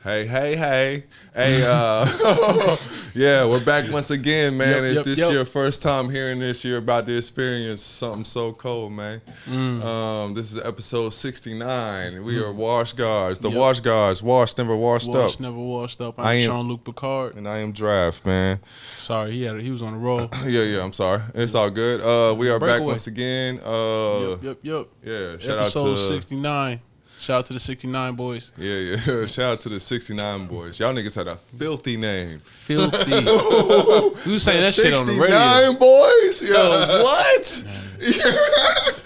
Hey, yeah, we're back once again, man. If this your first time hearing this, you're about to experience something so cold, man. This is episode 69. We are Wash Guards. The Wash Guards. Wash, never washed up. Wash, never washed up. I'm Jean-Luc Picard. And I am Draft, man. Sorry, he was on the roll. Yeah, I'm sorry. It's all good. We are back once again. Yep. Yeah, shout out to episode 69. Shout out to the 69 boys. Yeah. Shout out to the 69 boys. Y'all niggas had a filthy name. Filthy. We was saying that shit on the radio. 69 boys? Yo, what?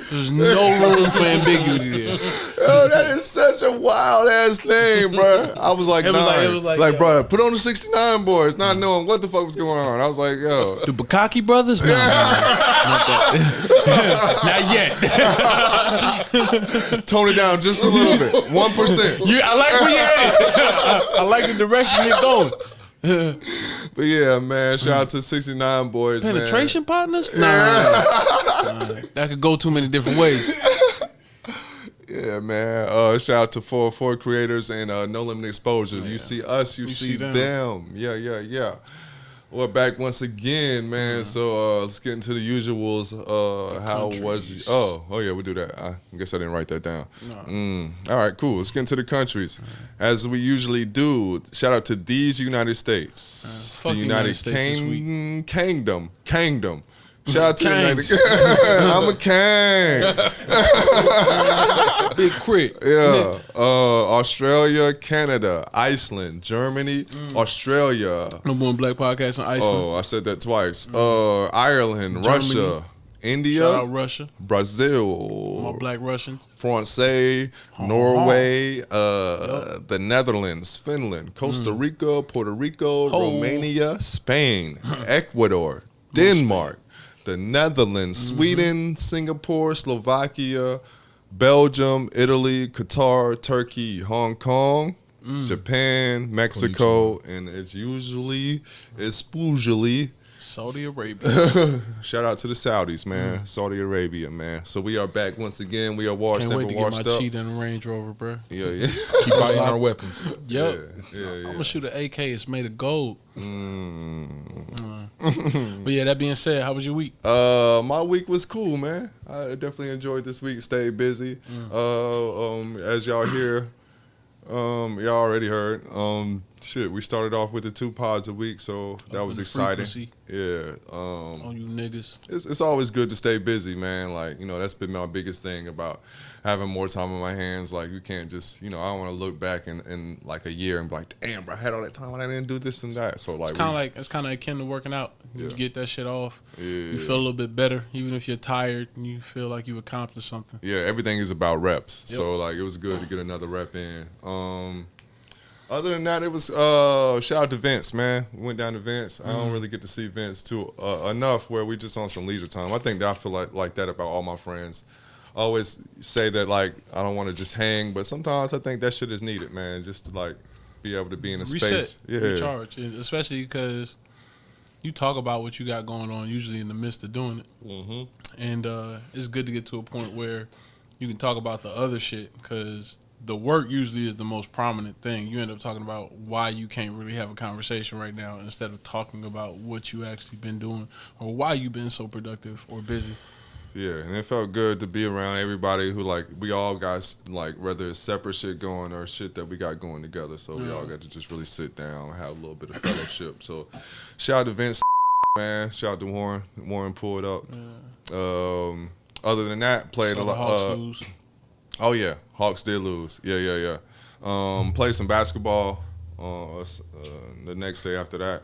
There's no room for ambiguity there. Yo, that is such a wild ass name, bro. I was like, it was like, bro, put on the 69 boys, not knowing what the fuck was going on. I was like, yo. The Bukaki brothers? No, not that. Not yet. Tone it down just a little bit. 1%. I like where you're at. I like the direction you're going. But yeah, man, shout out to 69 boys, Penetration partners? Nah. That could go too many different ways. Yeah, man. Shout out to 404 creators and No Limit Exposure. You see us, you see them. Yeah. We're back once again, man. So let's get into the usuals. How was it? Oh yeah, we'll do that. I guess I didn't write that down. No. All right, cool. Let's get into the countries. As we usually do, shout out to these United States. The United States Kingdom. Shout out to the United I'm a king. Big crit. Yeah. Australia, Canada, Iceland, Germany, Australia. Number one black podcast in Iceland. Oh, I said that twice. Ireland, Germany, Russia, India, shout out Russia, Brazil, my black Russians, France, Norway, the Netherlands, Finland, Costa Rica, Puerto Rico, Romania, Spain, Ecuador, Denmark, the Netherlands, Sweden, Singapore, Slovakia, Belgium, Italy, Qatar, Turkey, Hong Kong, Japan, Mexico, and it's usually Saudi Arabia. Shout out to the Saudis, man. Saudi Arabia, man. So we are back once again. We are washed, never washed up. Can't wait to get my cheetah in the Range Rover, bro. Yeah. Keep buying our weapons. Yep. Yeah. I'm gonna shoot an AK. It's made of gold. But yeah, that being said, how was your week? My week was cool, man. I definitely enjoyed this week. Stayed busy. As y'all hear, y'all already heard. We started off with the 2 pods a week, so that was exciting. Frequency. Yeah. On you niggas. It's always good to stay busy, man. Like, that's been my biggest thing about having more time on my hands. Like, you can't just, I don't want to look back in like a year and be like, damn, bro, I had all that time and I didn't do this and that. So like, it's kind of akin to working out. You get that shit off. Yeah. You feel a little bit better, even if you're tired and you feel like you accomplished something. Yeah, everything is about reps. Yep. So like, it was good to get another rep in. Other than that, it was shout out to Vince, man. We went down to Vince. I don't really get to see Vince too enough where we just on some leisure time. I think that I feel like that about all my friends. I always say that like I don't want to just hang, but sometimes I think that shit is needed, man. Just to like be able to be in a space, recharge, especially because you talk about what you got going on usually in the midst of doing it, and it's good to get to a point where you can talk about the other shit because the work usually is the most prominent thing. You end up talking about why you can't really have a conversation right now instead of talking about what you actually been doing or why you've been so productive or busy. Yeah, and it felt good to be around everybody who, like, we all got, like, whether it's separate shit going or shit that we got going together. So we all got to just really sit down and have a little bit of fellowship. So shout out to Vince, man. Shout out to Warren. Warren pulled up. Yeah. Other than that, played a lot. Hawks lose. Oh, yeah. Hawks did lose. Yeah. Played some basketball the next day after that.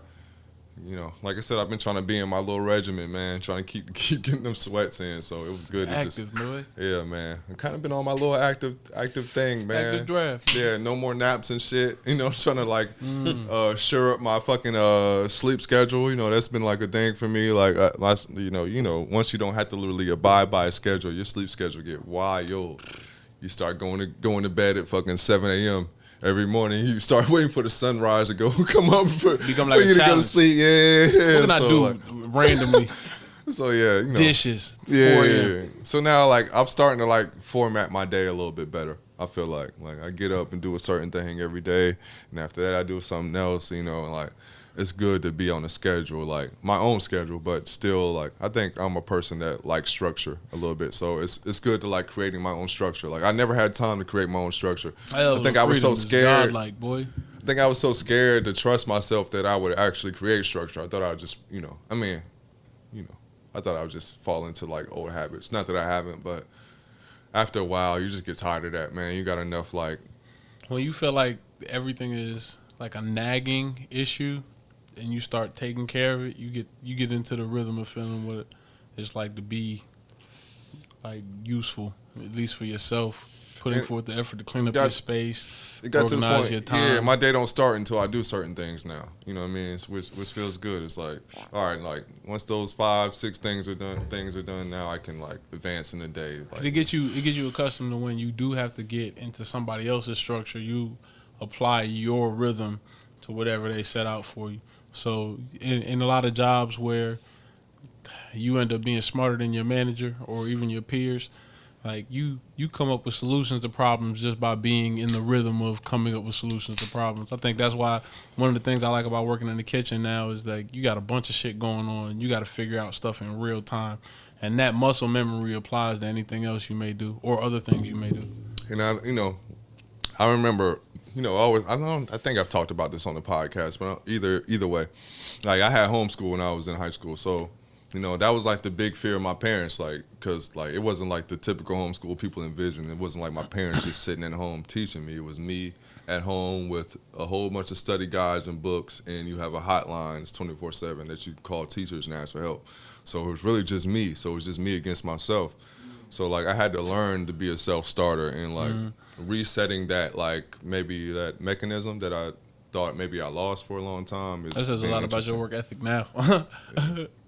Like I said, I've been trying to be in my little regimen, man, trying to keep getting them sweats in. So it was good. Active, boy. Yeah, man. I've kind of been on my little active thing, man. Active draft. Yeah, no more naps and shit. I'm trying to like sure up my fucking sleep schedule. That's been like a thing for me. Like, once you don't have to literally abide by a schedule, your sleep schedule get wild. You start going to bed at fucking 7 a.m. every morning. You start waiting for the sunrise to come up for like you to challenge. go to sleep. Yeah. What can I do randomly? So yeah, dishes. Yeah. So now like I'm starting to like format my day a little bit better. I feel like I get up and do a certain thing every day, and after that I do something else, you know, and like it's good to be on a schedule, like my own schedule, but still like I think I'm a person that likes structure a little bit, so it's good to like creating my own structure. Like I never had time to create my own structure. I think I was so scared. Like boy. I think I was so scared to trust myself that I would actually create structure. I thought I would just, I thought I would just fall into like old habits. Not that I haven't, but after a while, you just get tired of that, man. You got enough like. When you feel like everything is like a nagging issue, and you start taking care of it, you get into the rhythm of feeling what it's like to be like useful, at least for yourself. Putting forth the effort to clean up your space, it got organize to the point, your time. Yeah, my day don't start until I do certain things now. You know what I mean? Which feels good. It's like, all right, like once those 5-6 things are done, now I can like advance in the day. Like, it gets you accustomed to when you do have to get into somebody else's structure, you apply your rhythm to whatever they set out for you. So in a lot of jobs where you end up being smarter than your manager or even your peers, like you come up with solutions to problems just by being in the rhythm of coming up with solutions to problems. I think that's why one of the things I like about working in the kitchen now is like you got a bunch of shit going on and you got to figure out stuff in real time. And that muscle memory applies to anything else you may do or other things you may do. And I remember, always, I think I've talked about this on the podcast, but either way, like I had homeschool when I was in high school, so that was like the big fear of my parents, like, because like it wasn't like the typical homeschool people envision. It wasn't like my parents just sitting at home teaching me. It was me at home with a whole bunch of study guides and books, and you have a hotline, it's 24/7 that you call teachers and ask for help. So it was really just me. So it was just me against myself. So like I had to learn to be a self-starter and like resetting that like maybe that mechanism that I thought maybe I lost for a long time. That says a lot about your work ethic now.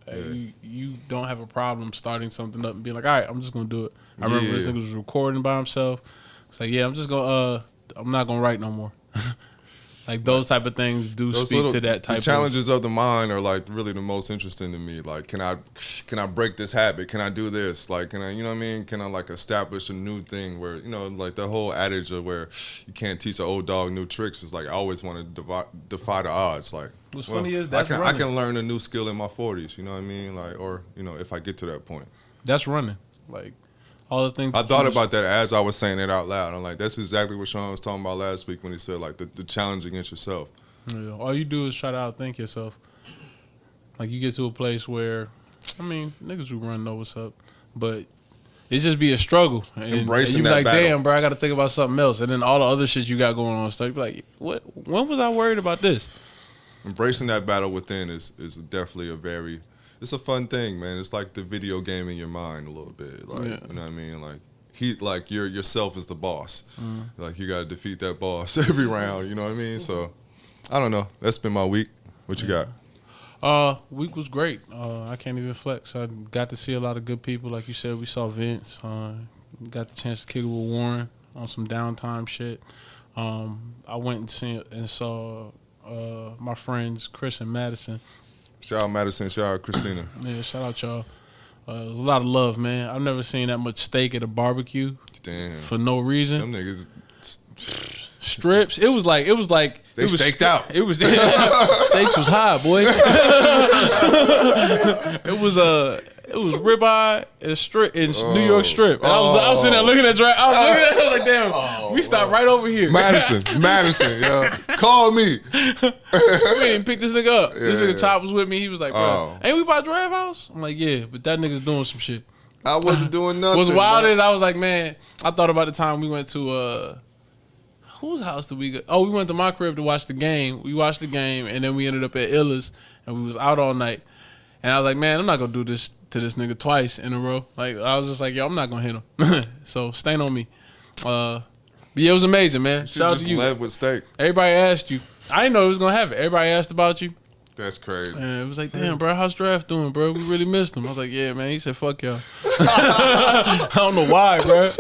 Yeah. You don't have a problem starting something up and being like, all right, I'm just gonna do it. I remember this nigga was recording by himself. It's like, yeah, I'm not gonna write no more. Like those type of things do speak to that type. The challenges of the mind are like really the most interesting to me. Like, can I break this habit? Can I do this? Like, can I, you know what I mean? Can I like establish a new thing where, like the whole adage of where you can't teach an old dog new tricks is like I always want to defy the odds. Like, what's funny is I can learn a new skill in my 40s. You know what I mean? Like, or if I get to that point. That's running. Like. All the things I thought about that as I was saying it out loud. I'm like, that's exactly what Sean was talking about last week when he said like the challenge against yourself. Yeah, all you do is try to outthink yourself. Like you get to a place where, niggas who run know what's up, but it just be a struggle. And embracing you be that like, battle. damn, bro, I got to think about something else. And then all the other shit you got going on, so you be like, what? When was I worried about this? Embracing that battle within is definitely it's a fun thing, man. It's like the video game in your mind a little bit. Like, you know what I mean? Like yourself is the boss. Like you got to defeat that boss every round, you know what I mean? So, I don't know. That's been my week. What you got? Week was great. I can't even flex. I got to see a lot of good people. Like you said, we saw Vince. Got the chance to kick it with Warren on some downtime shit. I went and saw my friends Chris and Madison. Shout out Madison, shout out Christina. Yeah, shout out y'all. It was a lot of love, man. I've never seen that much steak at a barbecue. Damn. For no reason. Them niggas strips. It was like they staked out. It was steaks was high, boy. It was ribeye and strip in New York strip. And I was sitting there looking at Dre. I was like, damn, we stopped right over here. Madison, yo. Call me. We didn't pick this nigga up. This nigga Chop was with me. He was like, bro, ain't we by Draft House? I'm like, yeah, but that nigga's doing some shit. I wasn't doing nothing. What's wild is I was like, man, I thought about the time we went to whose house did we go? Oh, we went to my crib to watch the game. We watched the game, and then we ended up at Illa's, and we was out all night. And I was like, man, I'm not going to do this to this nigga twice in a row. Like, I was just like, yo, I'm not going to hit him. So, stain on me. Yeah, it was amazing, man. Shout out to you. Led with steak. Everybody asked you. I didn't know it was going to happen. Everybody asked about you. That's crazy. And it was like, damn, bro, how's Draft doing, bro? We really missed him. I was like, yeah, man. He said, fuck y'all. I don't know why, bro.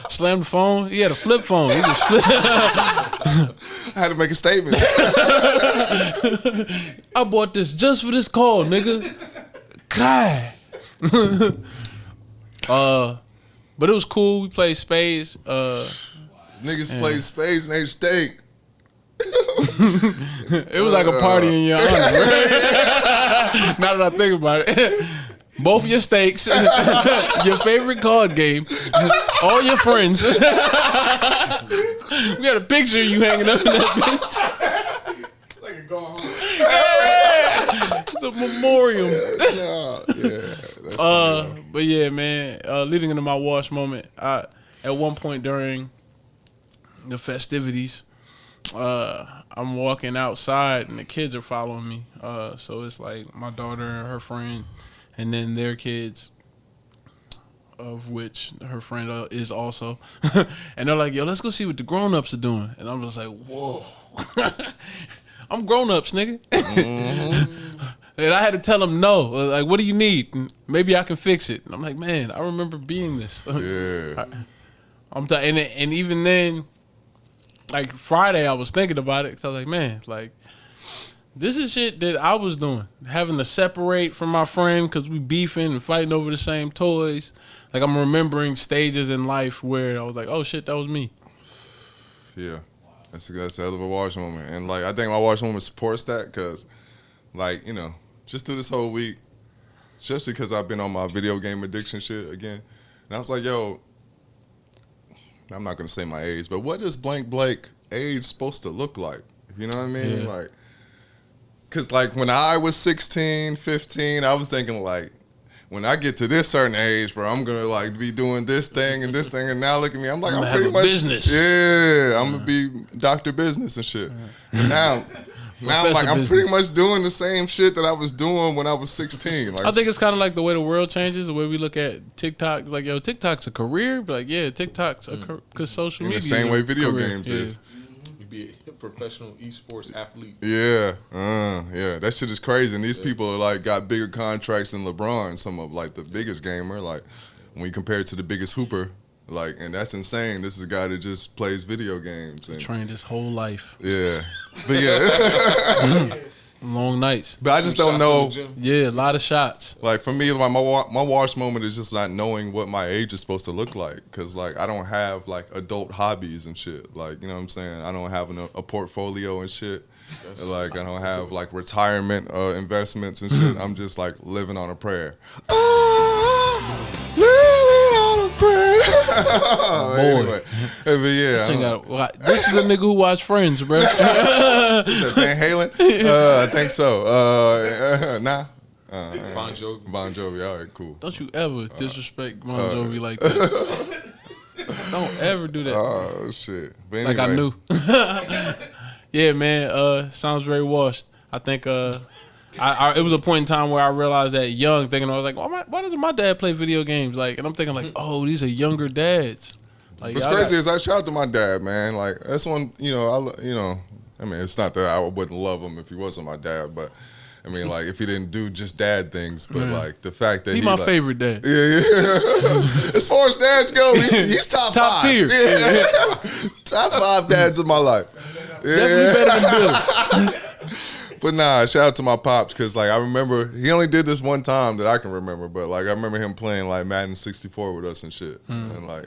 Slammed the phone. He had a flip phone. He just flipped. I had to make a statement. I bought this just for this call, nigga. Cry. But it was cool. We played Spades. Niggas played spades and ate steak. It was like a party in your honor. Now that I think about it. Both your steaks, your favorite card game, all your friends. We got a picture of you hanging up in that bitch. It's like a go home. Yeah. It's a memorial. Yeah. But yeah, man. Leading into my wash moment, at one point during the festivities, I'm walking outside and the kids are following me. So it's like my daughter and her friend. And then their kids, of which her friend is also. And they're like, yo, let's go see what the grown-ups are doing. And I'm just like, whoa. I'm grown-ups, nigga. Mm-hmm. And I had to tell them no. Like, what do you need? And maybe I can fix it. And I'm like, man, I remember being this. Yeah. And even then, like Friday, I was thinking about it. Because I was like, man, like, this is shit that I was doing. Having to separate from my friend because we beefing and fighting over the same toys. Like, I'm remembering stages in life where I was like, oh, shit, that was me. Yeah. That's a hell of a wash moment. And, like, I think my wash moment supports that because, like, you know, just through this whole week, especially because I've been on my video game addiction shit again. And I was like, yo, I'm not going to say my age, but what is blank Blake age supposed to look like? You know what I mean? Yeah. Like, because, like, when I was 16, 15, I was thinking, like, when I get to this certain age, bro, I'm going to, like, be doing this thing and this thing. And now look at me. I'm like, I'm pretty much. Business. Yeah, I'm going to be Dr. Business and shit. And now I'm like, I'm pretty much doing the same shit that I was doing when I was 16. Like, I think it's kind of like the way the world changes, the way we look at TikTok. Like, yo, TikTok's a career. But like, yeah, TikTok's a career because social media. The same way video career. games is. Be a professional esports athlete. Yeah, that shit is crazy. And these people are like got bigger contracts than LeBron, some of like the biggest gamer. Like when you compare it to the biggest hooper, like, and that's insane. This is a guy that just plays video games and trained his whole life. Yeah, but yeah. Long nights. But I just don't know. Yeah, a lot of shots. Like for me, like my wash moment is just not knowing what my age is supposed to look like. Because like I don't have like adult hobbies and shit. Like, you know what I'm saying? I don't have a portfolio and shit. Like I don't have like retirement investments and shit. I'm just like living on a prayer. Living on a prayer. Boy. Anyway, but yeah. This is a nigga who watch Friends, bro. Is that Van Halen? I think so. Nah. Bon Jovi. Bon Jovi. All right, cool. Don't you ever disrespect Bon Jovi like that. Don't ever do that. Oh, shit. But anyway. Like I knew. Yeah, man. Sounds very washed. I think it was a point in time where I realized that young, thinking I was like, why doesn't my dad play video games? Like, and I'm thinking like, oh, these are younger dads. Like, what's crazy is I shout out to my dad, man. Like that's one, I mean, it's not that I wouldn't love him if he wasn't my dad, but I mean, like if he didn't do just dad things, but like the fact that he's my favorite dad. Yeah. As far as dads go, he's top 5. Tier. Yeah. Top 5 dads of my life. Yeah. Definitely better than Billy. But nah, shout out to my pops because like I remember he only did this one time that I can remember, but like I remember him playing like Madden 64 with us and shit, and like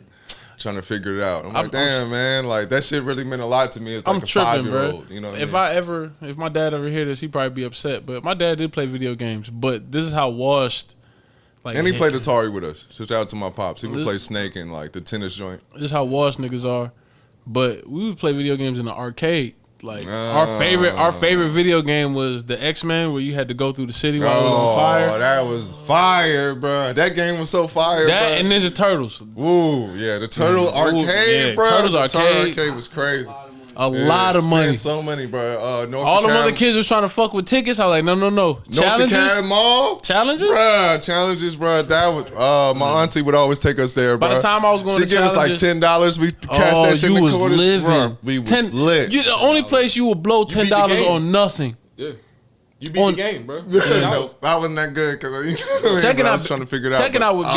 trying to figure it out. I'm like, damn, man, like that shit really meant a lot to me as like I'm a tripping, 5-year-old. Bro. You know, if my dad ever hear this, he'd probably be upset. But my dad did play video games. But this is how washed. Like, and he played Atari with us. So shout out to my pops. He would play Snake and like the tennis joint. This is how washed niggas are. But we would play video games in the arcade. Like our favorite video game was the X-Men, where you had to go through the city while it was on fire. Oh, that was fire, bro. That game was so fire. That bro. and Ninja Turtles. Ooh, yeah, the Turtle Arcade, bro. Turtles the Arcade. Turtle Arcade was crazy. A lot of money. So money, bro. All them other kids was trying to fuck with tickets. I was like, no. Challenges? Mall? Challenges? Bruh, challenges, bro. That was, my auntie would always take us there, bro. By the time I was going to challenges. She'd give us like $10. We cashed that shit in the quarters. Living. We was lit. The only place you would blow $10 on nothing. Yeah. You beat the game, bro. No, I wasn't that good because I was trying to figure it out. Tekken out would be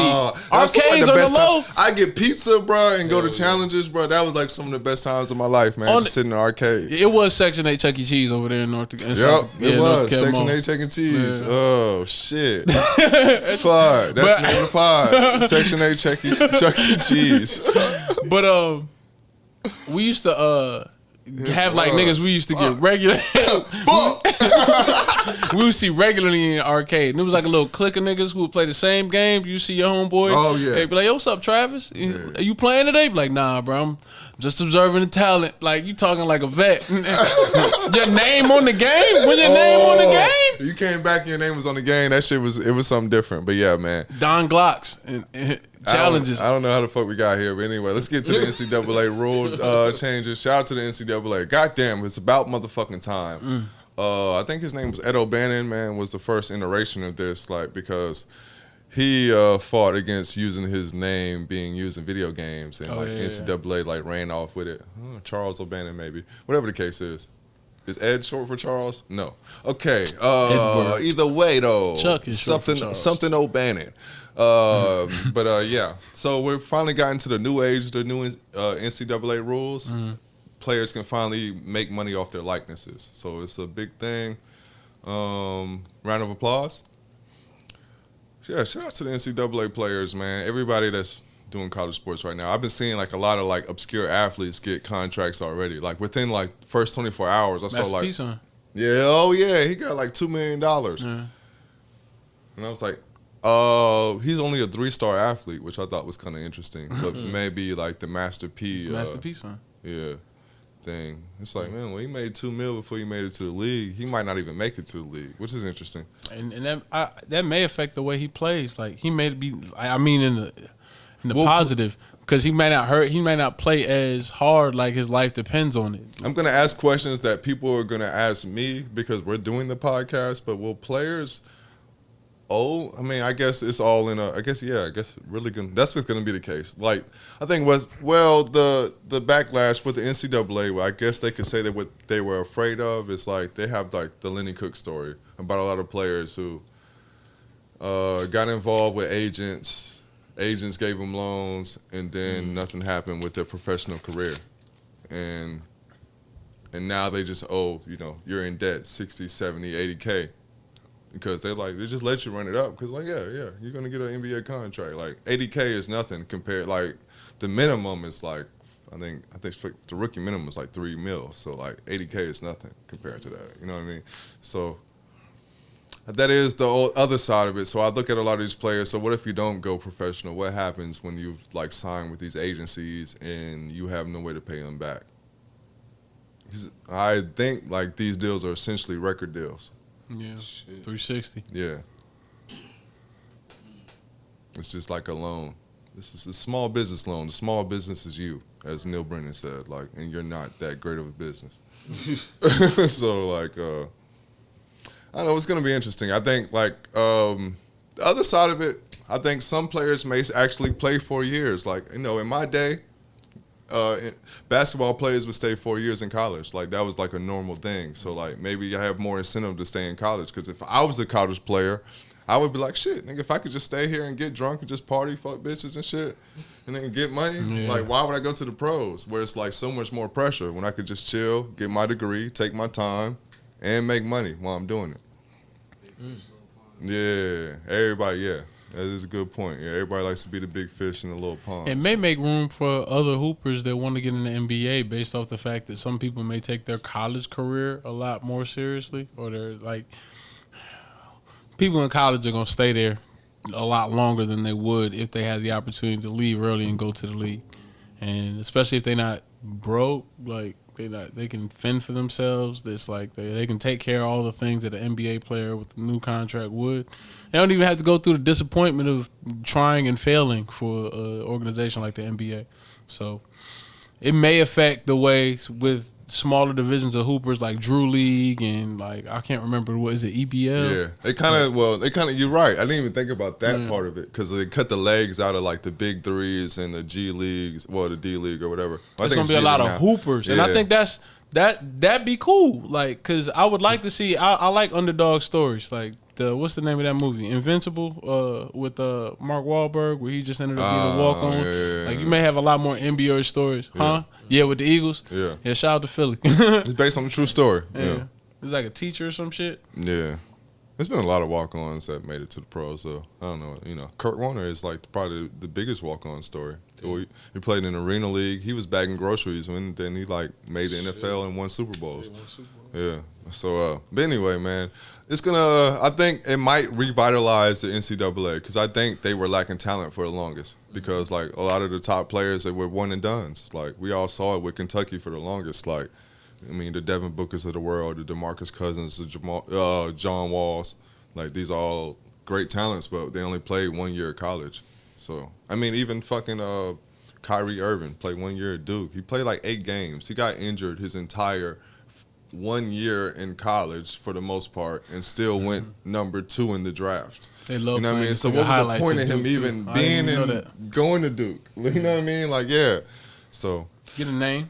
arcades like on the low. I get pizza, bro, and go to challenges, bro. That was like some of the best times of my life, man. Just sitting in the arcade. It was Section 8 Chuck E. Cheese over there in North. It was Section 8 Chuck E. Cheese. Yeah. Oh shit! Fuck, that's the name of the pod. Section 8 Chuck E. Cheese. But we used to have like niggas we used to get regular. We would see regularly in the arcade. And it was like a little clique of niggas who would play the same game. You see your homeboy. Oh, yeah. They'd be like, yo, what's up, Travis? Are you playing today? Be like, nah, bro. I'm just observing the talent. Like, you talking like a vet. Your name on the game? When your name on the game? You came back and your name was on the game. That shit was something different. But yeah, man. Don Glocks and challenges. I don't know how the fuck we got here. But anyway, let's get to the NCAA rule changes. Shout out to the NCAA. Goddamn, it's about motherfucking time. I think his name was Ed Obannon, man, was the first iteration of this, like, because he fought against using his name being used in video games, and NCAA like ran off with it. Charles Obannon, maybe, whatever the case is. Is Ed short for Charles? No. Okay. Either way, though, Chuck is something Obannon. But yeah, so we're finally gotten to the new age, the new NCAA rules. Players can finally make money off their likenesses. So it's a big thing. Round of applause. Yeah, shout out to the NCAA players, man. Everybody that's doing college sports right now. I've been seeing like a lot of like obscure athletes get contracts already. Like within like first 24 hours, I saw like he got like $2 million. And I was like, he's only a 3-star athlete, which I thought was kind of interesting. But maybe like the Master P. Yeah. Thing. It's like, man, well, he made $2 million before he made it to the league. He might not even make it to the league, which is interesting. And that may affect the way he plays. Like he may be, I mean, in the positive, because he may not hurt. He may not play as hard. Like his life depends on it. I'm gonna ask questions that people are gonna ask me because we're doing the podcast. But will players? Oh, I mean, I guess it's all in a. I guess really gonna. That's what's gonna be the case. Like, I think the backlash with the NCAA. Well, I guess they could say that what they were afraid of is like they have like the Lenny Cook story about a lot of players who got involved with agents. Agents gave them loans, and then nothing happened with their professional career, and now they just you're in debt 60, 70, 80K. Because they just let you run it up. Because you're gonna get an NBA contract. Like 80K is nothing compared. Like the minimum is like I think the rookie minimum is like $3 million. So like 80K is nothing compared to that. You know what I mean? So that is the other side of it. So I look at a lot of these players. So what if you don't go professional? What happens when you've like signed with these agencies and you have no way to pay them back? I think like these deals are essentially record deals. Yeah, shit. 360. Yeah. It's just like a loan. This is a small business loan. The small business is you, as Neil Brennan said, like, and you're not that great of a business. So, like, I don't know, it's going to be interesting. I think, like, the other side of it, I think some players may actually play 4 years. Like, in my day, basketball players would stay 4 years in college. Like that was like a normal thing. So like maybe I have more incentive to stay in college. Because if I was a college player, I would be like, shit, nigga, if I could just stay here and get drunk and just party, fuck bitches and shit, and then get money, like why would I go to the pros where it's like so much more pressure when I could just chill, get my degree, take my time, and make money while I'm doing it. Yeah, everybody, that is a good point. Yeah, everybody likes to be the big fish in the little pond. It may make room for other hoopers that want to get in the NBA based off the fact that some people may take their college career a lot more seriously, or they're like, people in college are going to stay there a lot longer than they would if they had the opportunity to leave early and go to the league. And especially if they're not broke, like they can fend for themselves. It's like they can take care of all the things that an NBA player with a new contract would. They don't even have to go through the disappointment of trying and failing for an organization like the NBA. So it may affect the way with smaller divisions of hoopers like Drew League and like I can't remember what is it EBL. Yeah, they kind of. You're right. I didn't even think about that part of it because they cut the legs out of like the big threes and the G leagues, the D League or whatever. There's gonna be a lot of hoopers, and I think that'd be cool. Like, because I would like to see. I like underdog stories. Like what's the name of that movie? Invincible with Mark Wahlberg, where he just ended up being a walk on. Yeah. Like you may have a lot more NBA stories, huh? Yeah, with the Eagles. Yeah. Shout out to Philly. It's based on a true story. Yeah. It's like a teacher or some shit. Yeah. There's been a lot of walk-ons that made it to the pros, though. I don't know. You know, Kurt Warner is like probably the biggest walk-on story. Yeah. He played in the Arena League. He was bagging groceries, and then he like made the NFL and won Super Bowls. Yeah. So, but anyway, man, it's gonna. I think it might revitalize the NCAA because I think they were lacking talent for the longest. Because like a lot of the top players, they were one and dones. Like we all saw it with Kentucky for the longest. Like, I mean, the Devin Bookers of the world, the DeMarcus Cousins, the John Walls. Like these are all great talents, but they only played 1 year at college. So I mean, even fucking Kyrie Irving played 1 year at Duke. He played like 8 games. He got injured his entire 1 year in college for the most part, and still went number 2 in the draft. They love, you know what I mean? So what was the point of him even being in going to Duke? You know what I mean? Like, yeah. So get a name.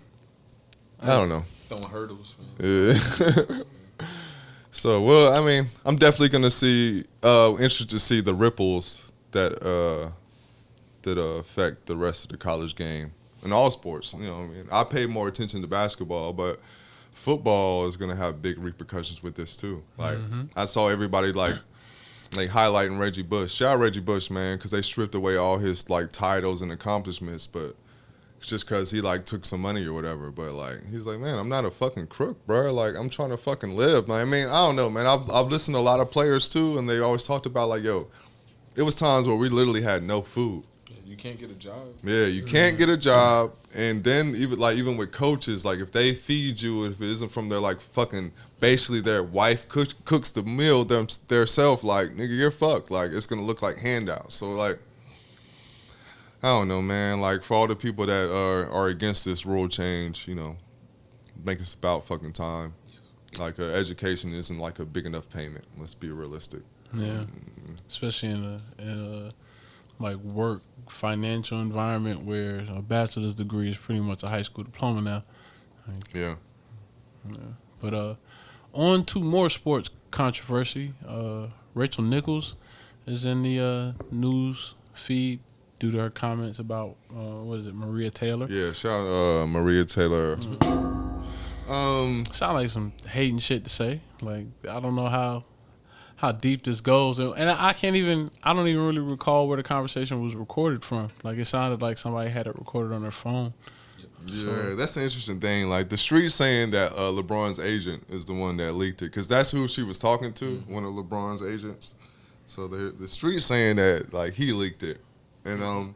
I don't know. Throwing hurdles, man. Yeah. So, well, I mean, I'm definitely gonna see interested to see the ripples that affect the rest of the college game in all sports. You know what I mean? I pay more attention to basketball, but football is gonna have big repercussions with this too. Like I saw everybody like highlighting Reggie Bush. Shout out Reggie Bush, man, because they stripped away all his like titles and accomplishments, but it's just because he like took some money or whatever. But like he's like, man, I'm not a fucking crook, bro. Like I'm trying to fucking live. I mean, I don't know, man. I've listened to a lot of players too, and they always talked about like, yo, it was times where we literally had no food. You can't get a job. Yeah, you can't get a job, and then even with coaches, like if they feed you, if it isn't from their like fucking basically their wife cooks the meal theirself, like nigga, you're fucked. Like it's gonna look like handouts. So like, I don't know, man. Like for all the people that are against this rule change, you know, make it about fucking time. Like education isn't like a big enough payment. Let's be realistic. Yeah, especially in a like work financial environment where a bachelor's degree is pretty much a high school diploma now. Like, yeah. But on to more sports controversy. Rachel Nichols is in the news feed due to her comments about Maria Taylor. Yeah, shout out Maria Taylor. Sound like some hating shit to say. Like I don't know how deep this goes, and I don't even really recall where the conversation was recorded from. Like it sounded like somebody had it recorded on their phone. Yeah, that's the interesting thing. Like the street saying that LeBron's agent is the one that leaked it, because that's who she was talking to, one of LeBron's agents. So the street saying that like he leaked it, and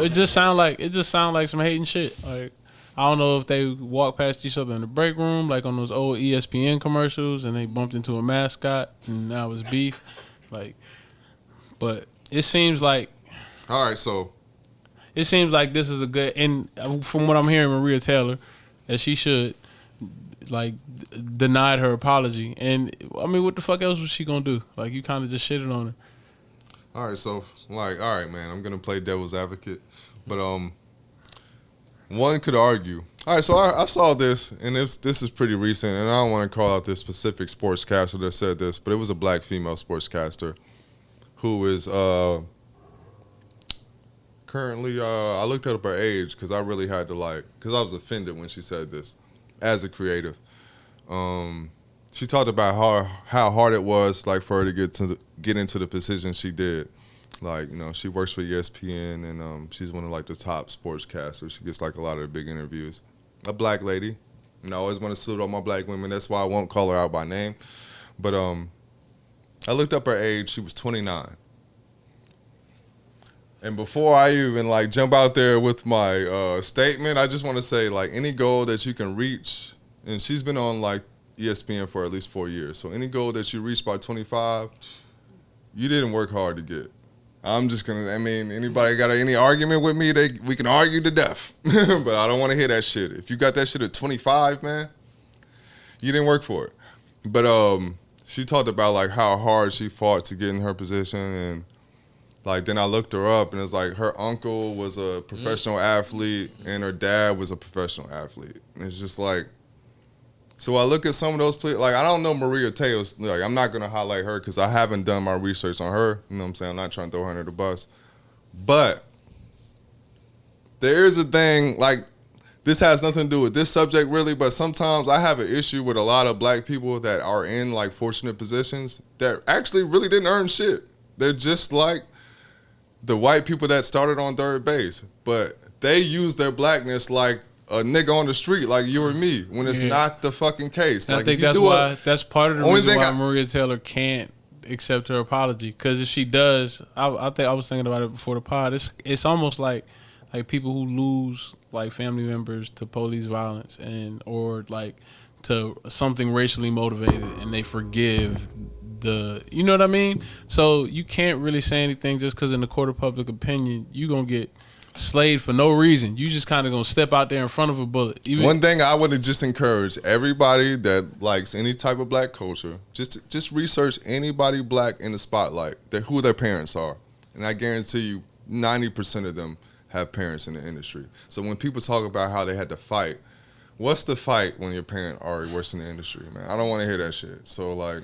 it just sound like some hating shit. Like I don't know if they walked past each other in the break room, like on those old ESPN commercials, and they bumped into a mascot, and now it's beef. Like, but it seems like. All right, so. It seems like this is a good, and from what I'm hearing, Maria Taylor, that she should, like, denied her apology. And I mean, what the fuck else was she gonna do? Like, you kind of just shitted on her. All right, so like, all right, man, I'm gonna play devil's advocate, but one could argue. All right, so I saw this, and this is pretty recent, and I don't want to call out this specific sportscaster that said this, but it was a black female sportscaster who is currently. I looked up her age because I really had to because I was offended when she said this. As a creative, she talked about how hard it was like for her to get into the position she did. Like, you know, she works for ESPN, and she's one of like the top sportscasters. She gets like a lot of the big interviews. A black lady, and I always want to salute all my black women. That's why I won't call her out by name. But I looked up her age. She was 29. And before I even like jump out there with my statement, I just want to say like any goal that you can reach, and she's been on like ESPN for at least 4 years. So any goal that you reach by 25, you didn't work hard to get. I'm just gonna. I mean, anybody got any argument with me? We can argue to death, but I don't want to hear that shit. If you got that shit at 25, man, you didn't work for it. But she talked about like how hard she fought to get in her position, and like then I looked her up, and it's like her uncle was a professional athlete, and her dad was a professional athlete. And it's just like. So I look at some of those players, like I don't know Maria Taylor, like I'm not gonna highlight her because I haven't done my research on her. You know what I'm saying? I'm not trying to throw her under the bus, but there is a thing, like, this has nothing to do with this subject really, but sometimes I have an issue with a lot of black people that are in like fortunate positions that actually really didn't earn shit. They're just like the white people that started on third base, but they use their blackness like a nigga on the street, like you or me, when it's not the fucking case. And like, I think that's part of the reason why Maria Taylor can't accept her apology, because if she does, I think I was thinking about it before the pod. It's almost like people who lose like family members to police violence or like to something racially motivated, and they forgive you know what I mean? So you can't really say anything just because in the court of public opinion you gonna get slayed for no reason. You just kind of gonna step out there in front of a bullet. One thing I would just encourage everybody that likes any type of black culture, just research anybody black in the spotlight, who their parents are, and I guarantee you 90% of them have parents in the industry. So when people talk about how they had to fight, what's the fight when your parent already works in the industry, man? I don't want to hear that shit. So like,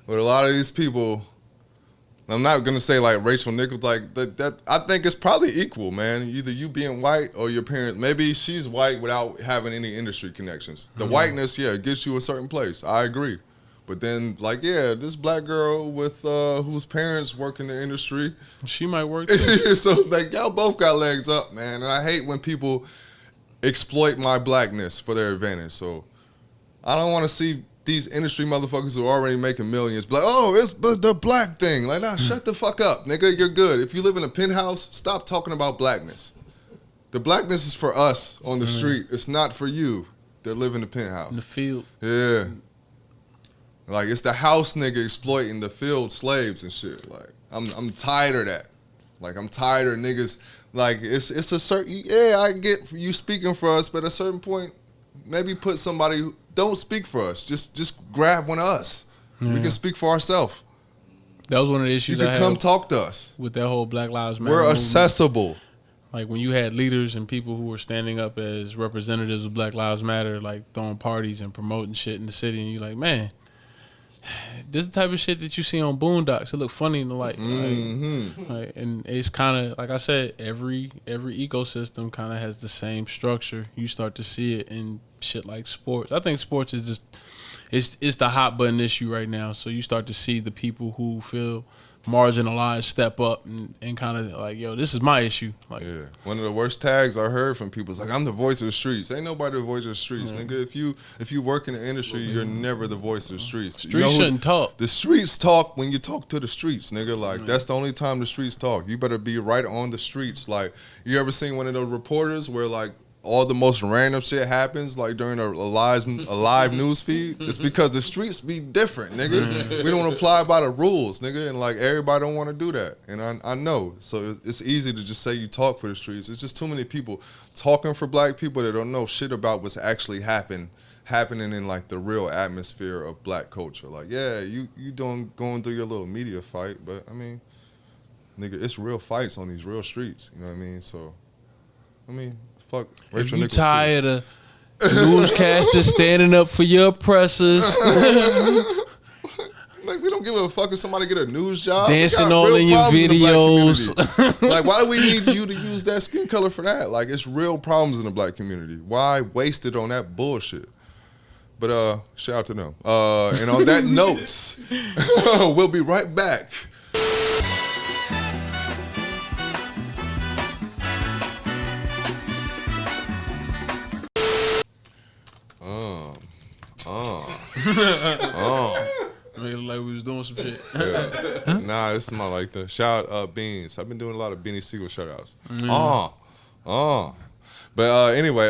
with a lot of these people, I'm not gonna say like Rachel Nichols, like that. I think it's probably equal, man. Either you being white or your parents. Maybe she's white without having any industry connections. The whiteness, gets you a certain place. I agree. But then, like, this black girl with whose parents work in the industry, she might work too. So like, y'all both got legs up, man. And I hate when people exploit my blackness for their advantage. So I don't want to see these industry motherfuckers who are already making millions be like, oh, it's the black thing. Like, nah, shut the fuck up, nigga. You're good. If you live in a penthouse, stop talking about blackness. The blackness is for us on the street. It's not for you that live in the penthouse. In the field. Yeah. Like, it's the house nigga exploiting the field slaves and shit. Like, I'm tired of that. Like, I'm tired of niggas. Like, it's a certain, I get you speaking for us, but at a certain point, maybe put somebody who don't speak for us. Just grab one of us. Yeah. We can speak for ourselves. That was one of the issues I had. You can come talk to us. With that whole Black Lives Matter We're movement. Accessible. Like when you had leaders and people who were standing up as representatives of Black Lives Matter, like throwing parties and promoting shit in the city, and you're like, man, this is the type of shit that you see on Boondocks. It look funny in the light. Like, and it's kind of, like I said, every ecosystem kind of has the same structure. You start to see it in shit like sports. I think sports is just, it's the hot button issue right now. So you start to see the people who feel marginalized step up and kind of like, yo, this is my issue. Like, one of the worst tags I heard from people is like, I'm the voice of the streets. Ain't nobody the voice of the streets, nigga. If you work in the industry, you're never the voice of the streets. Streets shouldn't talk. The streets talk when you talk to the streets, nigga. Like, that's the only time the streets talk. You better be right on the streets. Like, you ever seen one of those reporters where like all the most random shit happens like during a live news feed? It's because the streets be different, nigga. We don't apply by the rules, nigga, and like everybody don't want to do that. And I know. So it's easy to just say you talk for the streets. It's just too many people talking for black people that don't know shit about what's actually happening in like the real atmosphere of black culture. Like, you going through your little media fight, but I mean, nigga, it's real fights on these real streets. You know what I mean? So, I mean, fuck Rachel Nichols. You tired of newscasters standing up for your oppressors? Like, we don't give a fuck if somebody get a news job. Dancing all in your videos. Like, why do we need you to use that skin color for that? Like, it's real problems in the black community. Why waste it on that bullshit? But shout out to them. And on that note, we'll be right back. Made it like we was doing some shit. Nah, this is my like the shout out Beans. I've been doing a lot of Beanie Siegel shout outs. But anyway,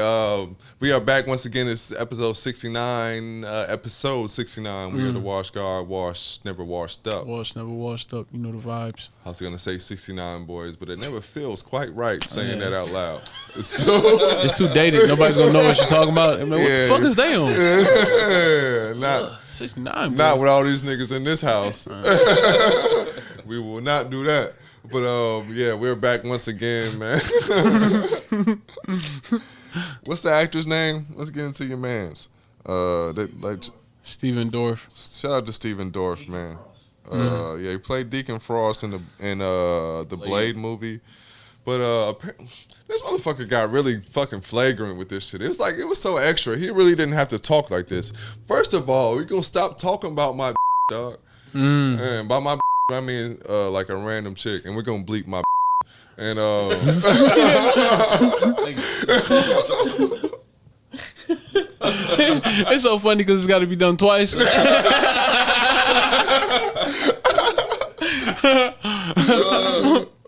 we are back once again. It's episode 69. We are the Wash Guard, Wash Never Washed Up. Wash Never Washed Up. You know the vibes. I was going to say 69 boys, but it never feels quite right saying that out loud. So it's too dated. Nobody's going to know what you're talking about. I mean, what the fuck is they on? Not 69 boys. Not with all these niggas in this house. We will not do that. But we're back once again, man. What's the actor's name? Let's get into your man's. Stephen Dorff. Shout out to Stephen Dorff, man. He played Deacon Frost in the Blade movie. But this motherfucker got really fucking flagrant with this shit. It was like, it was so extra. He really didn't have to talk like this. First of all, we gonna stop talking about my dog. And by my I mean like a random chick, and we're gonna bleep my and It's so funny because it's got to be done twice.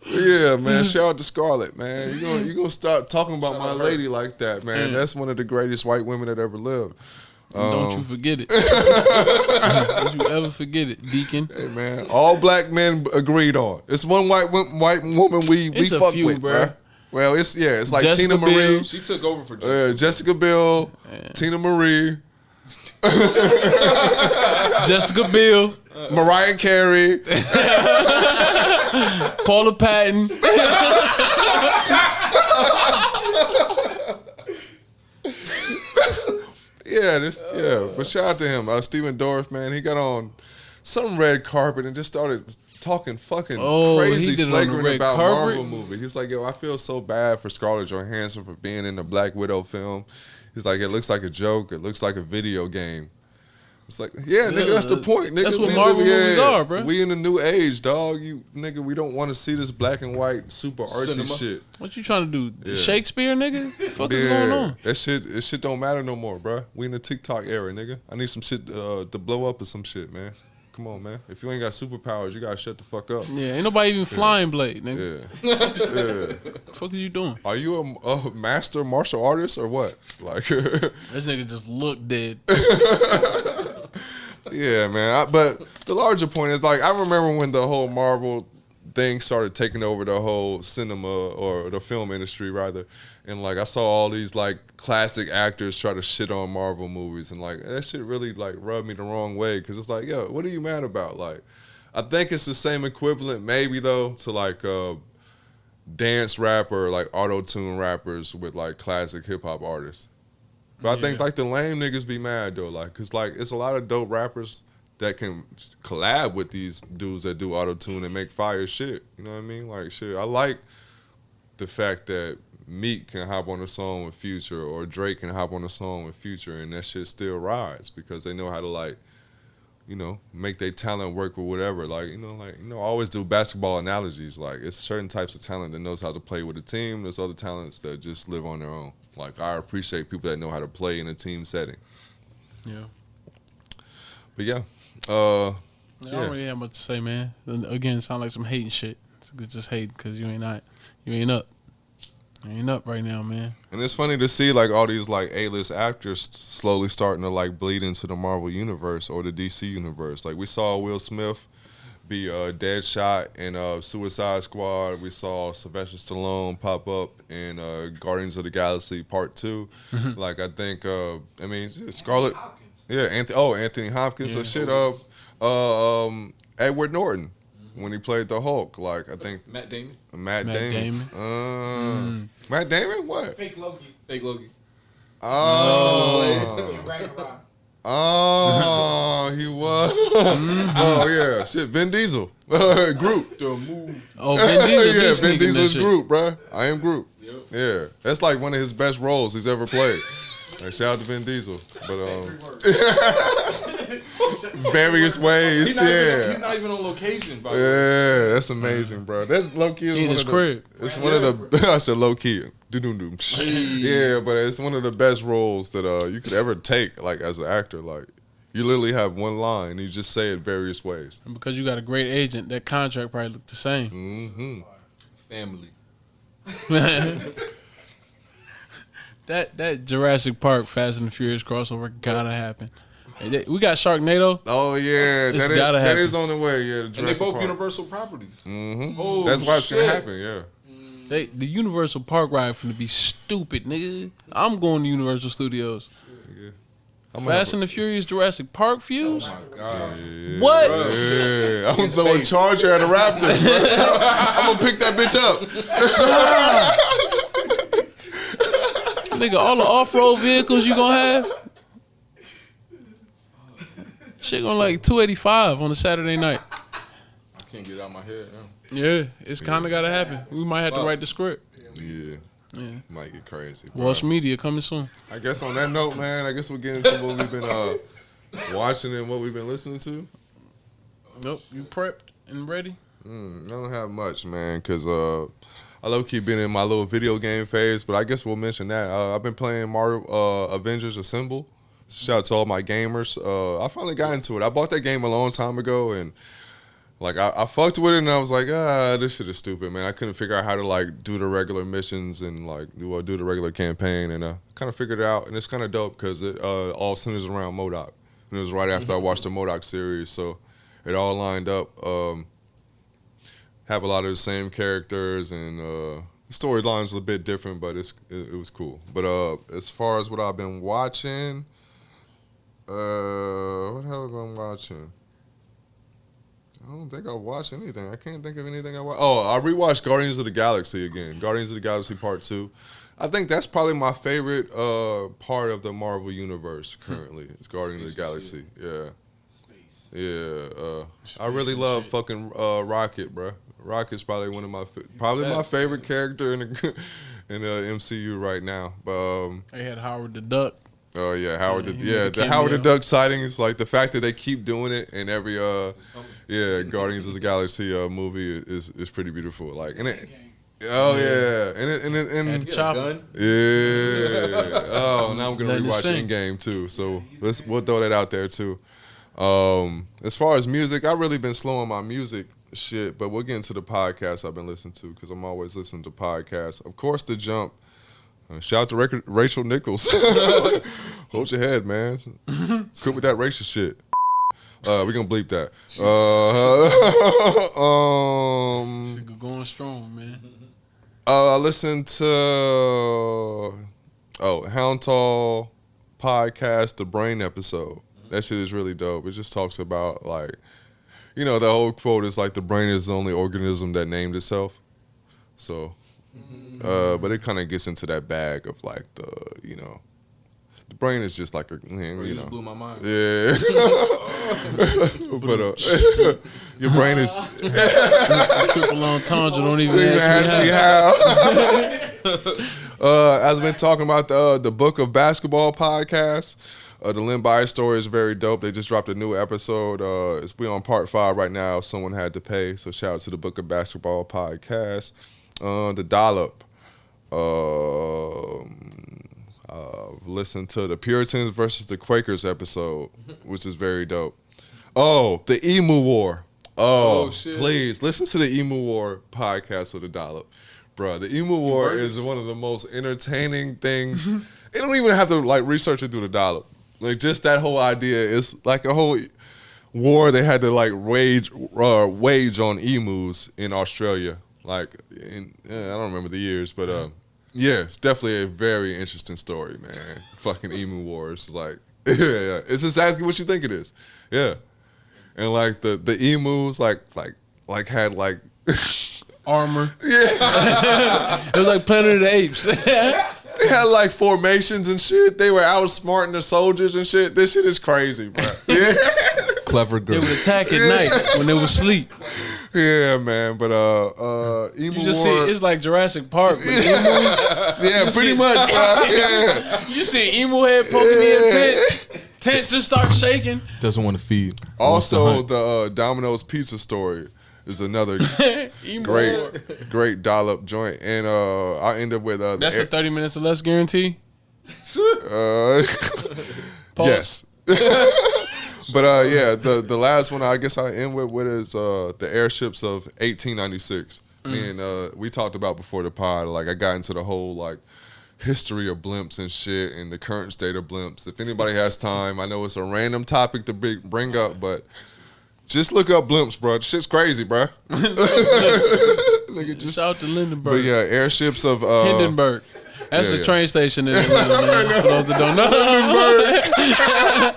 Yeah, man. Shout out to Scarlett, man. You gonna start talking about my lady like that, man. That's one of the greatest white women that ever lived. Don't you forget it. Don't you ever forget it, Deacon. Hey, man. All black men agreed on. It's one white woman we fuck with, bro. Well, it's like Jessica Tina Marie. Biel. She took over for Jessica Biel, Tina Marie, Jessica Biel, Mariah Carey, Paula Patton. But shout out to him. Stephen Dorff, man, he got on some red carpet and just started talking fucking crazy flagrant about Marvel movie. He's like, yo, I feel so bad for Scarlett Johansson for being in the Black Widow film. He's like, it looks like a joke. It looks like a video game. It's like, nigga, that's the point, nigga. That's what Marvel movies are, bro. We in the new age, dog. We don't want to see this black and white super artsy shit. What you trying to do? Yeah. Shakespeare, nigga? What the fuck is going on? That shit don't matter no more, bro. We in the TikTok era, nigga. I need some shit to blow up or some shit, man. Come on, man. If you ain't got superpowers, you gotta shut the fuck up. Yeah, ain't nobody even flying blade, nigga. Yeah. What the fuck are you doing? Are you a master martial artist or what? Like this nigga just looked dead. Yeah, man. But the larger point is, like, I remember when the whole Marvel thing started taking over the whole cinema or the film industry, rather. And, like, I saw all these, like, classic actors try to shit on Marvel movies. And, like, that shit really, like, rubbed me the wrong way. Because it's like, yo, what are you mad about? Like, I think it's the same equivalent, maybe, though, to, like, dance rapper, like, auto-tune rappers with, like, classic hip-hop artists. But I think, like, the lame niggas be mad, though. Like, because, like, it's a lot of dope rappers that can collab with these dudes that do auto-tune and make fire shit. You know what I mean? Like, shit, I like the fact that Meek can hop on a song with Future or Drake can hop on a song with Future and that shit still rides because they know how to, like, you know, make their talent work with whatever. Like, I always do basketball analogies. Like, it's certain types of talent that knows how to play with a team. There's other talents that just live on their own. Like, I appreciate people that know how to play in a team setting. Yeah. But yeah. I don't really have much to say, man. Again, it sounds like some hating shit. It's just hate because you ain't up. You ain't up right now, man. And it's funny to see, like, all these, like, A-list actors slowly starting to, like, bleed into the Marvel universe or the DC universe. Like, we saw Will Smith be Deadshot in Suicide Squad. We saw Sylvester Stallone pop up in Guardians of the Galaxy Part 2. Like, I think, Scarlett. Yeah, Anthony Hopkins. Yeah. So shit, Edward Norton. When he played the Hulk, like, I think Matt Damon. Matt Damon. Matt Damon? What? Fake Loki. Oh. Oh, he was. Oh yeah, shit. Vin Diesel, Groot. Oh, Vin Diesel. Yeah, Vin Diesel's Groot, bro. I am Groot. Yep. Yeah, that's like one of his best roles he's ever played. Like, shout out to Vin Diesel, but various ways. He's not even on location. By yeah, that's amazing, bro. That's low key. In his crib. It's one of the. I said low key. Yeah, but it's one of the best roles that you could ever take, like, as an actor. Like, you literally have one line, and you just say it various ways. And because you got a great agent, that contract probably looked the same. Mm-hmm. Family. That Jurassic Park Fast and the Furious crossover gotta happen. We got Sharknado. Oh yeah, that is on the way. Yeah, and they both Universal properties. Mm-hmm. Oh, that's why it's gonna happen. Yeah. The Universal Park ride finna be stupid, nigga. I'm going to Universal Studios. Yeah. Fast and the Furious Jurassic Park fuse? Oh my god. Yeah. What? Yeah. I'm throwing Charger at a Raptor. I'm gonna pick that bitch up. Nigga, all the off-road vehicles you gonna have? Shit gonna like $285 on a Saturday night. I can't get it out of my head. Yeah, it's kind of got to happen. We might have to write the script. Yeah. Might get crazy. Walsh Media coming soon. I guess on that note, man, I guess we'll get into what we've been watching and what we've been listening to. Nope. You prepped and ready? I don't have much, man, because I low-key been in my little video game phase, but I guess we'll mention that. I've been playing Mario Avengers Assemble. Shout out to all my gamers. I finally got into it. I bought that game a long time ago, and like I fucked with it, and I was like, this shit is stupid, man. I couldn't figure out how to like do the regular missions and like do the regular campaign, and kind of figured it out, and it's kind of dope because it all centers around MODOK, and it was right after I watched the MODOK series, so it all lined up. Have a lot of the same characters, and the storyline's a bit different, but it was cool. But as far as what I've been watching, what have I been watching? I don't think I watched anything. I can't think of anything I watched. Oh, I rewatched Guardians of the Galaxy again. Guardians of the Galaxy Part 2. I think that's probably my favorite part of the Marvel Universe currently. It's Guardians of the Galaxy. Yeah. Yeah. I really love fucking Rocket, bro. Rocket's probably one of my my favorite character in the MCU right now. But they had Howard the Duck. Oh yeah, the Howard the Duck sightings, like the fact that they keep doing it in every Guardians of the Galaxy movie is pretty beautiful. Like and it, and Chopper. Yeah. Oh, now I'm gonna rewatch Endgame too. So we'll throw that out there too. As far as music, I've really been slow on my music shit, but we'll get into the podcast I've been listening to because I'm always listening to podcasts. Of course, The Jump. Shout out to Rachel Nichols. Hold your head, man. Quit with that racist shit. We're going to bleep that. Going strong, man. I listened to Hound Tall podcast, The Brain episode. That shit is really dope. It just talks about, like, you know, the whole quote is like the brain is the only organism that named itself. So, but it kind of gets into that bag of like the brain is just like a, you know. Blew my mind. Yeah. But your brain is. Triple entendre, don't even ask me how. As I've been talking about the Book of Basketball podcast. The Lynn Bias story is very dope. They just dropped a new episode. We on part 5 right now. Someone had to pay. So shout out to the Book of Basketball podcast. The Dollop. Listen to the Puritans versus the Quakers episode, which is very dope. Oh, the Emu War. Oh, shit. Please listen to the Emu War podcast of the Dollop. Bruh, the Emu War is one of the most entertaining things. You don't even have to like research it through the Dollop. Like just that whole idea is like a whole war they had to like wage on emus in Australia. Like I don't remember the years, but yeah, it's definitely a very interesting story, man. Fucking emu wars, like yeah, it's exactly what you think it is. Yeah, and like the emus like had like armor. Yeah, it was like Planet of the Apes. They had like formations and shit. They were outsmarting the soldiers and shit. This shit is crazy, bro. Yeah. Clever girl. They would attack at night when they would sleep. Yeah, man. But emu you just war, see it's like Jurassic Park. Yeah, pretty much, bro. Yeah. You see emu head poking in a tent. Tents just start shaking. Doesn't want to feed. Also, the Domino's pizza story is another great dollop joint, and I end up with that's a 30 minutes or less guarantee. Yes, but yeah, the last one I guess I end with is the airships of 1896. And we talked about before the pod. Like I got into the whole like history of blimps and shit, and the current state of blimps. If anybody has time, I know it's a random topic to bring up, but. Just look up blimps, bro. Shit's crazy, bro. Shout out to Lindenberg. But yeah, airships of Hindenburg. That's the train station in Atlanta, man. For those that don't know. Hindenburg.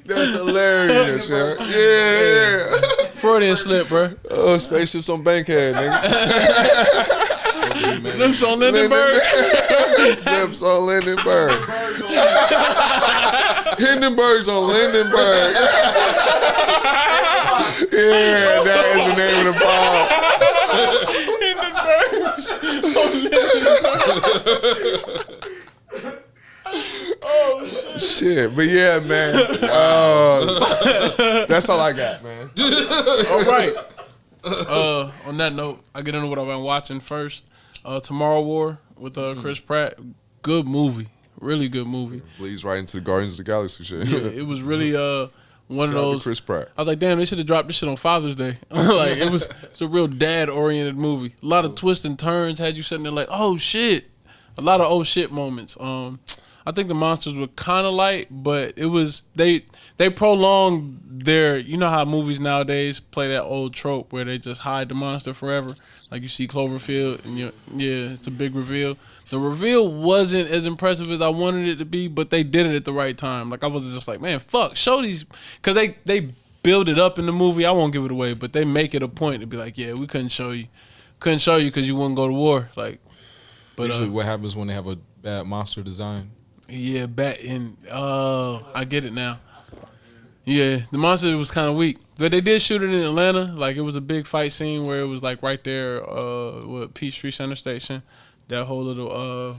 That's hilarious, yeah. Freudian slip, bro. Oh, spaceships on Bankhead, nigga. Lips on Lindenberg. Lips on Lindenberg. Hindenburg's on Lindenberg. Yeah, that is the name of the pod. Oh shit! But yeah, man. That's all I got, man. All right. On that note, I get into what I've been watching first. Tomorrow War with Chris Pratt. Good movie. Really good movie. Bleeds right into the Guardians of the Galaxy shit. Yeah, it was really one of those. Chris Pratt. I was like, damn, they should have dropped this shit on Father's Day. Like it's a real dad-oriented movie. A lot of twists and turns had you sitting there like, oh shit. A lot of oh shit moments. I think the monsters were kind of light, but it was they prolonged their. You know how movies nowadays play that old trope where they just hide the monster forever. Like you see Cloverfield, and it's a big reveal. The reveal wasn't as impressive as I wanted it to be, but they did it at the right time. Like I was just like, man, fuck, show these, because they build it up in the movie. I won't give it away, but they make it a point to be like, yeah, we couldn't show you because you wouldn't go to war. Like, but usually what happens when they have a bad monster design? Yeah, I get it now. Yeah, the monster was kind of weak, but they did shoot it in Atlanta. Like it was a big fight scene where it was like right there, with Peachtree Center Station. That whole little,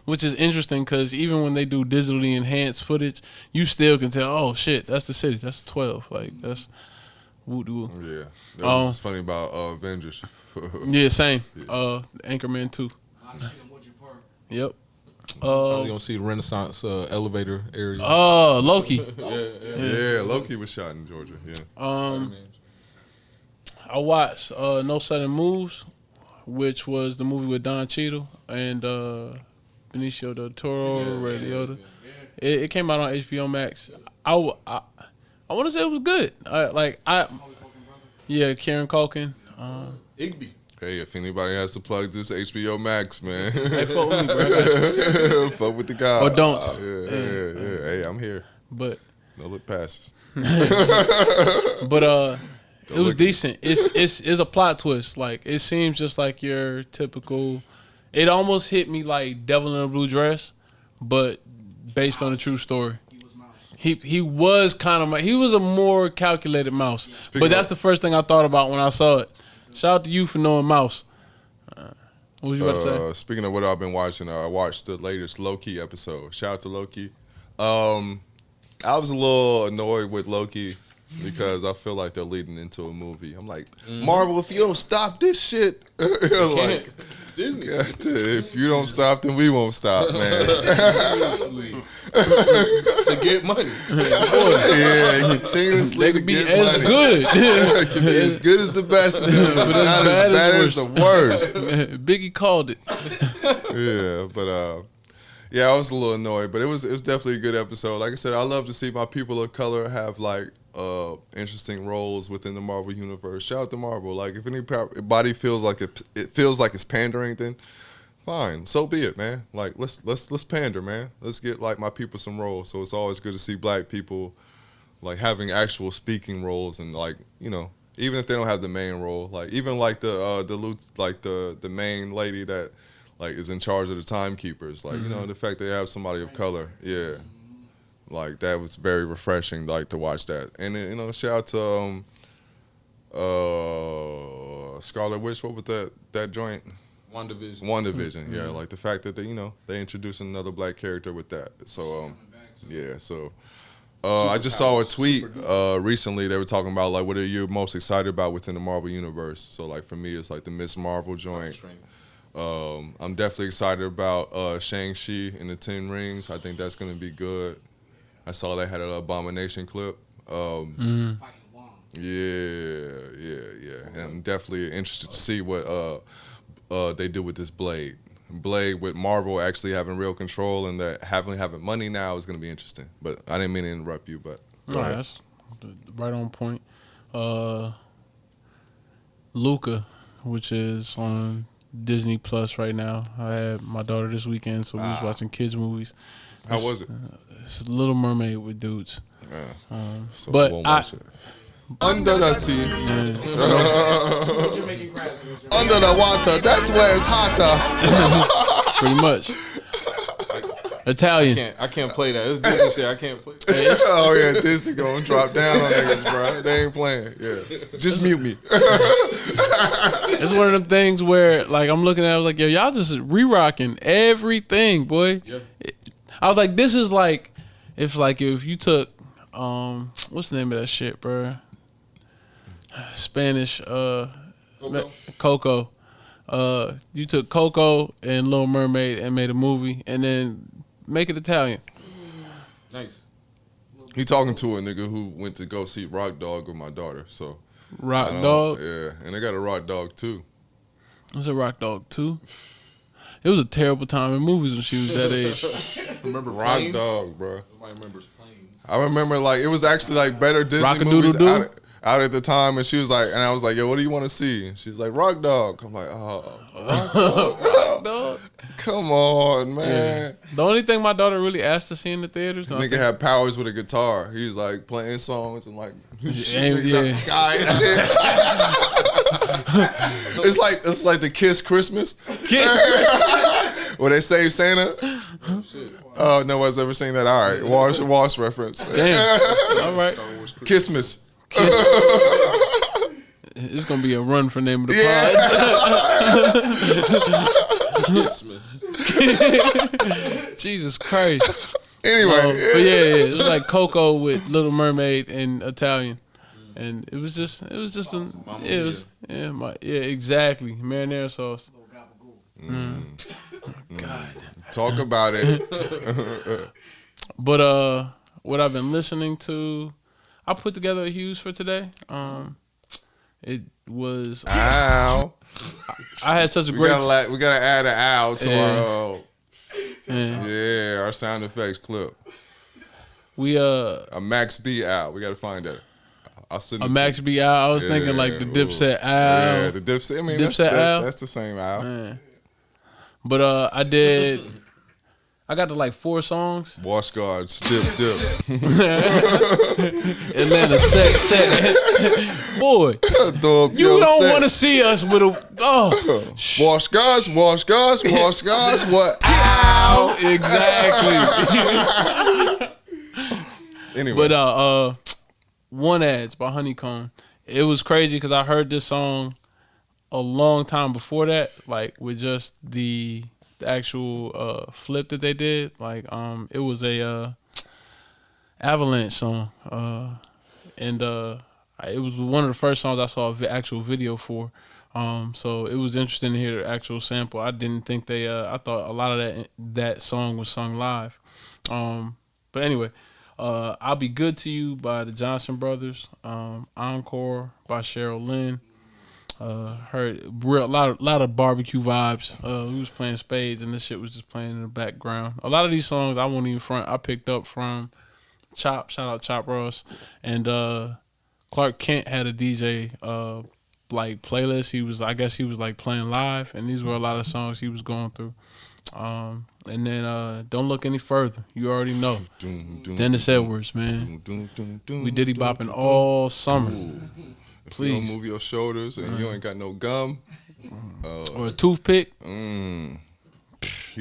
which is interesting because even when they do digitally enhanced footage, you still can tell. Oh shit, that's the city. That's 12. Like that's woo doo. Yeah, that was funny about Avengers. Yeah, same. Yeah. Anchorman 2. Yep. You're gonna see the Renaissance elevator area. Loki. Yeah, Loki was shot in Georgia. Yeah. I watched No Sudden Moves, which was the movie with Don Cheadle and Benicio del Toro, Ray Liotta. It came out on HBO Max. I want to say it was good. Kieran Culkin. Igby. Hey, if anybody has to plug this HBO Max, man. Hey, fuck with me, bro. Fuck with the guy. Or don't. Yeah. Hey, I'm here. But no look passes. But it was decent. It's a plot twist. Like it seems just like your typical. It almost hit me like Devil in a Blue Dress, but based on a true story. He was kind of he was a more calculated mouse. But that's the first thing I thought about when I saw it. Shout out to you for knowing Mouse. What was you about to say? Speaking of what I've been watching, I watched the latest Loki episode. Shout out to Loki. I was a little annoyed with Loki because I feel like they're leading into a movie. I'm like, Marvel, if you don't stop this shit, like Disney. If you don't stop, then we won't stop, man. To get money. Yeah, continuously. They could be as good. It could be as good as the best, but not as bad as the worst. Biggie called it. Yeah, but yeah, I was a little annoyed, but it was definitely a good episode. Like I said, I love to see my people of color have like interesting roles within the Marvel universe. Shout out to Marvel. Like if anybody feels like it feels like it's pandering, then fine, so be it, man. Like let's pander, man. Let's get like my people some roles. So it's always good to see black people like having actual speaking roles, and like, you know, even if they don't have the main role, like even like the main lady that like is in charge of the timekeepers, like, you know, the fact they have somebody of color, yeah. Like that was very refreshing, like to watch that. And then, you know, shout out to Scarlet Witch. What was that joint? WandaVision. Yeah, like the fact that they introduced another black character with that. So yeah. So I just saw a tweet recently. They were talking about like what are you most excited about within the Marvel universe. So like for me, it's like the Miss Marvel joint. I'm definitely excited about Shang-Chi and the 10 Rings. I think that's gonna be good. I saw they had an Abomination clip. Yeah. And I'm definitely interested to see what they do with this Blade. Blade with Marvel actually having real control and that having money now is going to be interesting. But I didn't mean to interrupt you, but no, that's right on point. Luca, which is on Disney Plus right now. I had my daughter this weekend, so we was watching kids movies. How was it? It's Little Mermaid with dudes. So but under the sea, under the water, that's where it's hotter. Pretty much. Italian. I can't play that. It's Disney shit. I can't play. Oh yeah, Disney gonna drop down on niggas, bro. They ain't playing. Yeah, just mute me. It's one of them things where, like, I'm looking at it, I was like, yo, y'all just re-rocking everything, boy. Yeah. I was like, this is like if you took what's the name of that shit, bro? Spanish Coco. You took Coco and Little Mermaid and made a movie, and then make it Italian. Nice. He talking to a nigga who went to go see Rock Dog with my daughter. So Rock Dog? Yeah, and they got a Rock Dog too. What's a Rock Dog too? It was a terrible time in movies when she was that age. Remember Rock Planes? Dog, bro. Nobody remembers Planes. I remember like it was actually like better Disney movies out at the time, and she was like, and I was like, yo, what do you want to see? And she was like, Rock Dog. I'm like, oh, Rock Dog, Rock Dog. Come on, man. Yeah. The only thing my daughter really asked to see in the theaters. The nigga had powers with a guitar. He's like playing songs and like shooting niggas out the sky and shit. it's like the Kiss Christmas. Kiss Christmas. Where they save Santa. Oh, no one's ever seen that. All right, Wash reference. Damn. All right. Kissmas. It's gonna be a run for name of the pod. Jesus Christ. Anyway, but yeah, it was like Coco with Little Mermaid and Italian, and it was exactly marinara sauce. God, talk about it. But what I've been listening to, I put together a Hughes for today. It was. Ow. I had such a great. We gotta add an ow to our our sound effects clip. We a Max B ow. We gotta find that. I'll send it a Max B ow. I was thinking like the Dipset ow. Yeah, the Dipset. I mean, that's the same ow. Man. But I got to like 4 songs. Wash guard, dip. Atlanta set. Boy, you don't want to see us with a wash guards. What? Ow! Exactly. Anyway, but One Ads by Honeycomb. It was crazy because I heard this song a long time before that, like with just the actual flip that they did. Like it was a Avalanche song, and it was one of the first songs I saw an actual video for. So it was interesting to hear the actual sample. I didn't think I thought a lot of that song was sung live. But anyway, I'll Be Good to You by the Johnson Brothers, Encore by Cheryl Lynn. Heard a lot of barbecue vibes. We was playing Spades and this shit was just playing in the background. A lot of these songs I won't even front. I picked up from Chop, shout out Chop Ross, and Clark Kent had a DJ like playlist. I guess he was like playing live, and these were a lot of songs he was going through. And then Don't Look Any Further. You already know. Dennis Edwards, man. We Diddy bopping all summer. Please. If you don't move your shoulders and you ain't got no gum. Or a toothpick. He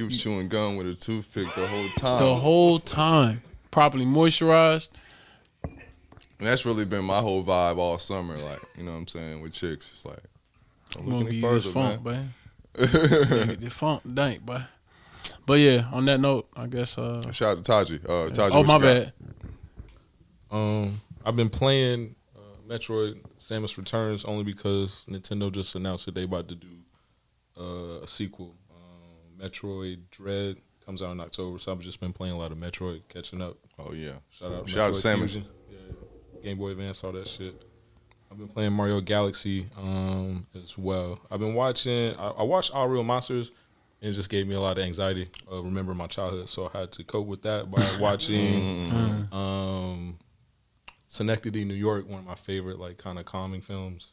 was chewing gum with a toothpick the whole time. The whole time. Properly moisturized. And that's really been my whole vibe all summer. Like, you know what I'm saying? With chicks. It's like, don't look any further, man. The funk dank, boy. But yeah, on that note, I guess. Shout out to Taji. Taji, oh, my bad. I've been playing Metroid Samus Returns only because Nintendo just announced that they about to do a sequel. Metroid Dread comes out in October, so I've just been playing a lot of Metroid, catching up. Oh yeah, shout out to Samus. Yeah, Game Boy Advance, all that shit. I've been playing Mario Galaxy as well. I've been watching. I watched All Real Monsters, and it just gave me a lot of anxiety. Remember my childhood, so I had to cope with that by watching Synecdoche, New York, one of my favorite like kind of calming films.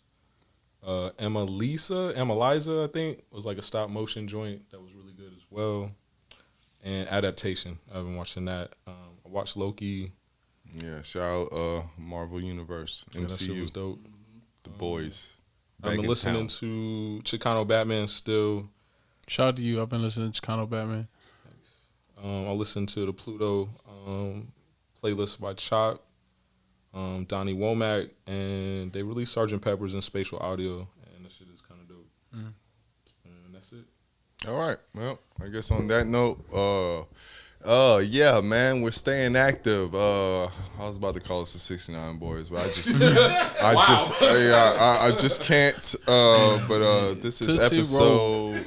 Emma Liza, I think, was like a stop motion joint that was really good as well. And Adaptation, I've been watching that. I watched Loki. Yeah, shout out Marvel Universe, MCU. That shit was dope. The boys. I've been listening to Chicano Batman still. Shout out to you. I've been listening to Chicano Batman. I listened to the Pluto playlist by Chop, Donnie Womack, and they released Sgt. Pepper's in spatial audio, and this shit is And that's it. All right. Well, I guess on that note, yeah, man, we're staying active. I was about to call us the 69 boys, but I just can't. But this is Tootsie episode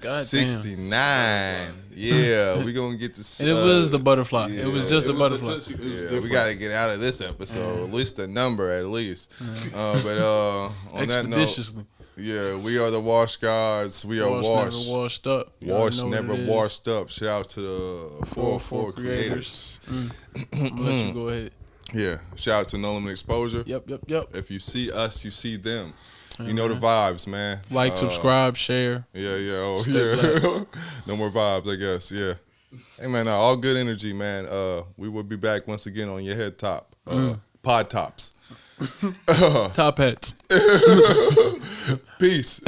God 69. Yeah, we're gonna get to. And it was the butterfly. Yeah, it was just the butterfly. Yeah, we gotta get out of this episode. At least the number, at least. But on that note, yeah, we are the Wash Gods. We are washed. Never washed up. Washed, never washed up. Shout out to the 404 creators. I'm gonna let you go ahead. Yeah, shout out to No Limit Exposure. Yep. If you see us, you see them. You know the vibes, man. Like, subscribe, share. Yeah. Oh, yeah. No more vibes, I guess. Yeah. Hey, man, all good energy, man. We will be back once again on your head top. Pod tops. Top hats. Peace.